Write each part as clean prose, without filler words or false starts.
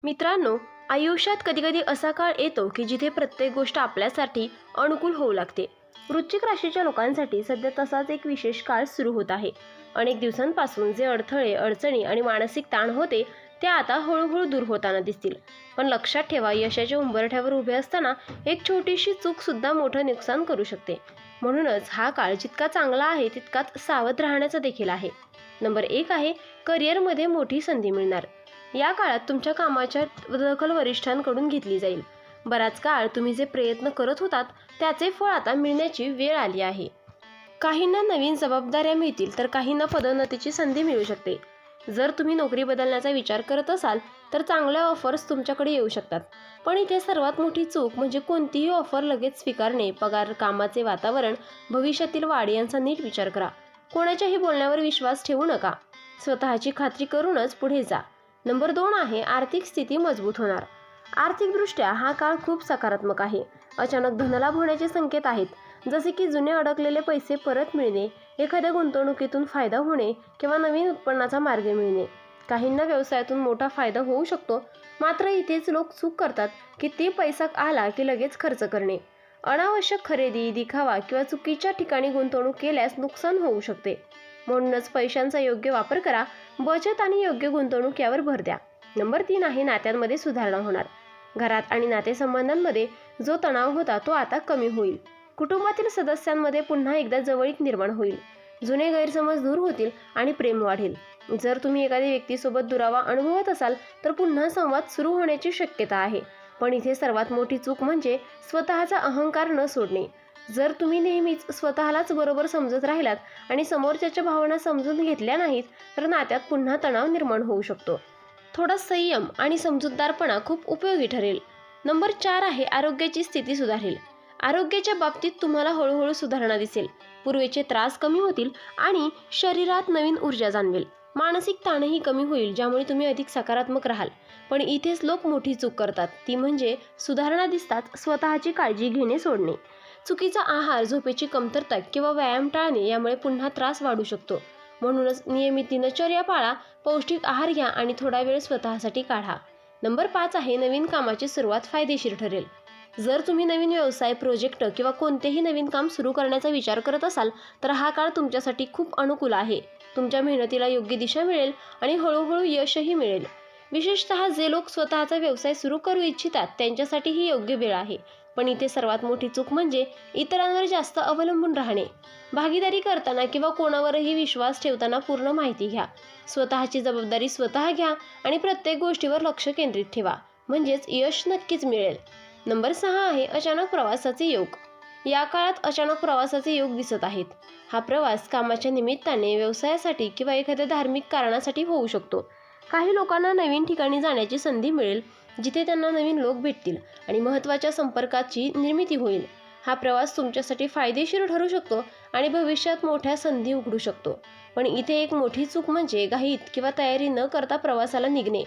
मित्रांनो, आयुष्यात कधीकधी असा काळ येतो की जिथे प्रत्येक गोष्ट आपल्यासाठी अनुकूल होऊ लागते. वृश्चिक राशीच्या लोकांसाठी सध्या तसाच एक विशेष काळ सुरू होत आहे. अनेक दिवसांपासून जे अडथळे, अडचणी आणि मानसिक ताण होते ते आता हळूहळू दूर होताना दिसतील. पण लक्षात ठेवा, यशाच्या उंबरठ्यावर उभे असताना एक छोटीशी चूक सुद्धा मोठं नुकसान करू शकते. म्हणूनच हा काळ जितका चांगला आहे तितकाच सावध राहण्याचा देखील आहे. नंबर 1 आहे, करिअरमध्ये मोठी संधी मिळणार. या काळात तुमच्या कामाच्या दखल वरिष्ठांकडून घेतली जाईल. बराच काळ तुम्ही जे प्रयत्न करत होतात त्याचे फळ आता मिळण्याची वेळ आली आहे. काहींना नवीन जबाबदाऱ्या मिळतील तर काहींना पदोन्नतीची संधी मिळू शकते. जर तुम्ही नोकरी बदलण्याचा विचार करत असाल तर चांगल्या ऑफर्स तुमच्याकडे येऊ शकतात. पण इथे सर्वात मोठी चूक म्हणजे कोणतीही ऑफर लगेच स्वीकारणे. पगार, कामाचे वातावरण, भविष्यातील वाढ यांचा नीट विचार करा. कोणाच्याही बोलण्यावर विश्वास ठेवू नका. स्वतःची खात्री करूनच पुढे जा. नंबर 2 आहे, आर्थिक स्थिती मजबूत होणार. आर्थिकदृष्ट्या हा काळ खूप सकारात्मक आहे. अचानक धनलाभ होण्याचे संकेत आहेत, जसे की जुने अडकलेले पैसे परत मिळणे, एखाद्या गुंतवणुकीतून फायदा होणे किंवा नवीन उत्पन्नाचा मार्ग मिळणे. काहींना व्यवसायातून मोठा फायदा होऊ शकतो. मात्र इथेच लोक चूक करतात की ते पैसा आला की लगेच खर्च करणे. अनावश्यक खरेदी, दिखावा किंवा चुकीच्या ठिकाणी गुंतवणूक केल्यास नुकसान होऊ शकते. म्हणूनच पैशांचा योग्य वापर करा. बचत आणि योग्य गुंतवणूक यावर भर द्या. नंबर 3 आहे, नात्यांमध्ये सुधारणा होणार. घरात आणि नातेसंबंधांमध्ये जो तणाव होता तो आता कमी होईल. कुटुंबातील सदस्यांमध्ये पुन्हा एकदा जवळीक निर्माण होईल. जुने गैरसमज दूर होतील आणि प्रेम वाढेल. जर तुम्ही एखाद्या व्यक्तीसोबत दुरावा अनुभवत असाल तर पुन्हा संवाद सुरू होण्याची शक्यता आहे. पण इथे सर्वात मोठी चूक म्हणजे स्वतःचा अहंकार न सोडणे. जर तुम्ही नेहमीच स्वतःलाच बरोबर समजत राहिलात आणि समोरच्याच्या भावना समजून घेतल्या नाहीत तर नात्यात पुन्हा तणाव निर्माण होऊ शकतो. थोडा संयम आणि समजूतदारपणा खूप उपयोगी ठरेल. नंबर 4 आहे, आरोग्याची स्थिती सुधारेल. आरोग्याच्या बाबतीत तुम्हाला हळूहळू सुधारणा दिसेल. पूर्वीचे त्रास कमी होतील आणि शरीरात नवीन ऊर्जा जाणवेल. मानसिक ताणही कमी होईल, ज्यामुळे तुम्ही अधिक सकारात्मक राहाल. पण इथेच लोक मोठी चूक करतात, ती म्हणजे सुधारणा दिसतात स्वतःची काळजी घेणे सोडणे. चुकीचा आहार, झोपेची कमतरता किंवा व्यायाम टाळणे यामुळे पुन्हा त्रास वाढू शकतो. म्हणूनच नियमित दिनचर्या पाळा, पौष्टिक आहार घ्या आणि थोडा वेळ स्वतःसाठी काढा. नंबर 5 आहे, नवीन कामाची सुरुवात फायदेशीर ठरेल. जर तुम्ही नवीन व्यवसाय, प्रोजेक्ट किंवा कोणतेही नवीन काम सुरू करण्याचा विचार करत असाल तर हा काळ तुमच्यासाठी खूप अनुकूल आहे. तुमच्या मेहनतीला योग्य दिशा मिळेल आणि हळूहळू यशही मिळेल. विशेषतः जे लोक स्वतःचा व्यवसाय सुरू करू इच्छितात त्यांच्यासाठी ही योग्य वेळ आहे. पण इथे सर्वात मोठी चूक म्हणजे इतरांवर जास्त अवलंबून राहणे. भागीदारी करताना किंवा कोणावरही विश्वास ठेवताना पूर्ण माहिती घ्या. स्वतःची जबाबदारी स्वतः घ्या आणि प्रत्येक गोष्टीवर लक्ष केंद्रित ठेवा, म्हणजेच यश नक्कीच मिळेल. नंबर 6 आहे, अचानक प्रवासाचे योग. या काळात अचानक प्रवासाचे योग दिसत आहेत. हा प्रवास कामाच्या निमित्ताने, व्यवसायासाठी किंवा एखाद्या धार्मिक कारणासाठी होऊ शकतो. काही लोकांना नवीन ठिकाणी जाण्याची संधी मिळेल, जिथे त्यांना नवीन लोक भेटतील आणि महत्त्वाच्या संपर्काची निर्मिती होईल. हा प्रवास तुमच्यासाठी फायदेशीर ठरू शकतो आणि भविष्यात मोठ्या संधी उघडू शकतो. पण इथे एक मोठी चूक म्हणजे घाईत किंवा तयारी न करता प्रवासाला निघणे.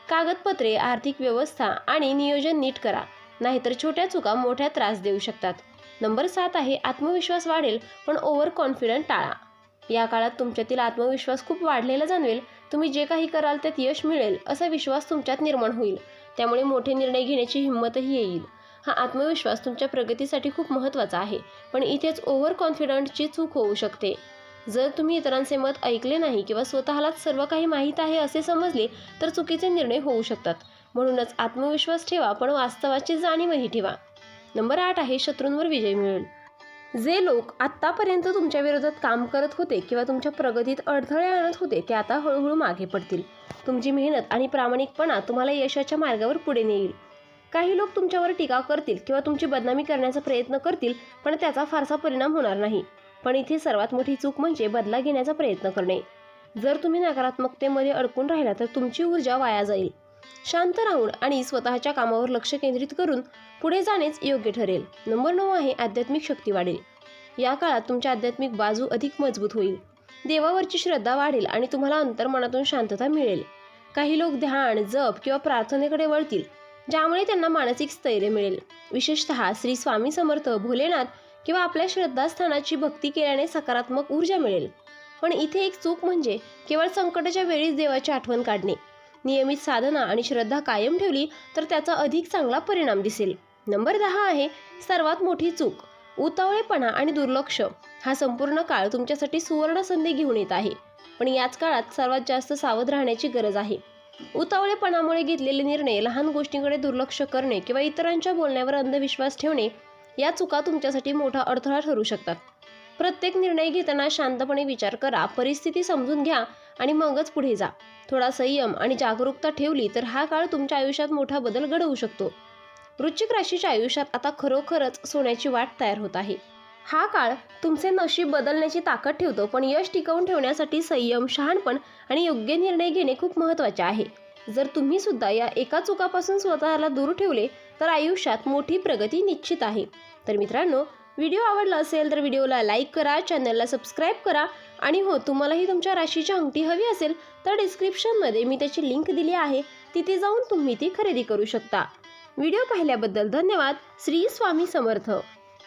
कागदपत्रे, आर्थिक व्यवस्था आणि नियोजन नीट करा, नाहीतर छोट्या चुका मोठ्या त्रास देऊ शकतात. नंबर 7 आहे, आत्मविश्वास वाढेल पण ओव्हर कॉन्फिडंट टाळा. या काळात तुमच्यातील आत्मविश्वास खूप वाढलेला जाणवेल. तुम्ही जे काही कराल त्यात यश मिळेल असा विश्वास तुमच्यात निर्माण होईल. त्यामुळे मोठे निर्णय घेण्याची हिंमतही येईल. हा आत्मविश्वास तुमच्या प्रगतीसाठी खूप महत्त्वाचा आहे. पण इथेच ओव्हर कॉन्फिडंटची चूक होऊ शकते. जर तुम्ही इतरांचे मत ऐकले नाही किंवा स्वतःलाच सर्व काही माहीत आहे असे समजले तर चुकीचे निर्णय होऊ शकतात. म्हणूनच आत्मविश्वास ठेवा पण वास्तवाची जाणीवही ठेवा. नंबर 8 आहे, शत्रूंवर विजय मिळेल. जे लोक आत्तापर्यंत तुमच्या विरोधात काम करत होते किंवा तुमच्या प्रगतीत अडथळे आणत होते ते आता हळूहळू मागे पडतील. तुमची मेहनत आणि प्रामाणिकपणा तुम्हाला यशाच्या मार्गावर पुढे नेईल. काही लोक तुमच्यावर टीका करतील किंवा तुमची बदनामी करण्याचा प्रयत्न करतील, पण त्याचा फारसा परिणाम होणार नाही. पण इथे सर्वात मोठी चूक म्हणजे बदला घेण्याचा प्रयत्न करणे. जर तुम्ही नकारात्मकतेमध्ये अडकून राहिला तर तुमची ऊर्जा वाया जाईल. शांत राहून आणि स्वतःच्या कामावर लक्ष केंद्रित करून पुढे जाणेच योग्य ठरेल. नंबर 9 आहे, आध्यात्मिक शक्ती वाढेल. या काळात तुमची आध्यात्मिक बाजू अधिक मजबूत होईल. देवावरची श्रद्धा वाढेल आणि तुम्हाला अंतर्मनातून शांतता मिळेल. काही लोक ध्यान, जप किंवा प्रार्थनेकडे वळतील, ज्यामुळे त्यांना मानसिक स्थैर्य मिळेल. विशेषतः श्री स्वामी समर्थ, भोलेनाथ किंवा आपल्या श्रद्धास्थानाची भक्ती केल्याने सकारात्मक ऊर्जा मिळेल. पण इथे एक चूक म्हणजे केवळ संकटाच्या वेळीच देवाची आठवण काढणे. नियमित साधना आणि श्रद्धा कायम ठेवली तर त्याचा अधिक चांगला परिणाम दिसेल. नंबर 10 आहे सर्वात मोठी चूक. उतावळेपणा आणि दुर्लक्ष. हा संपूर्ण काळ तुमच्यासाठी सुवर्ण संधी घेऊन येत आहे, पण याच काळात सर्वात जास्त सावध राहण्याची गरज आहे. उतावळेपणामुळे घेतलेले निर्णय, लहान गोष्टींकडे दुर्लक्ष करणे किंवा इतरांच्या बोलण्यावर अंधविश्वास ठेवणे या चुका तुमच्यासाठी मोठा अडथळा ठरू शकतात. प्रत्येक निर्णय घेताना शांतपणे विचार करा, परिस्थिती समजून घ्या आणि मगच पुढे जा. थोडा संयम आणि जागरूकता ठेवली तर हा काळ तुमच्या आयुष्यात मोठा बदल घडवू शकतो. वृश्चिक राशीच्या आयुष्यात आता खरोखरच सोन्याची वाट तयार होत आहे. हा काळ तुमचे नशीब बदलण्याची ताकद ठेवतो, पण यश टिकवून ठेवण्यासाठी संयम, शहाणपण आणि योग्य निर्णय घेणे खूप महत्त्वाचे आहे. जर तुम्ही सुद्धा या एका चुकापासून स्वतःला दूर ठेवले तर आयुष्यात मोठी प्रगती निश्चित आहे. तर मित्रांनो, व्हिडिओ आवडला असेल तर व्हिडिओला लाईक करा, चॅनलला सबस्क्राईब करा आणि हो, तुम्हालाही तुमच्या राशीची अंगठी हवी असेल तर डिस्क्रिप्शनमध्ये मी त्याची लिंक दिली आहे, तिथे जाऊन तुम्ही ती खरेदी करू शकता. व्हिडिओ पाहिल्याबद्दल धन्यवाद. श्री स्वामी समर्थ.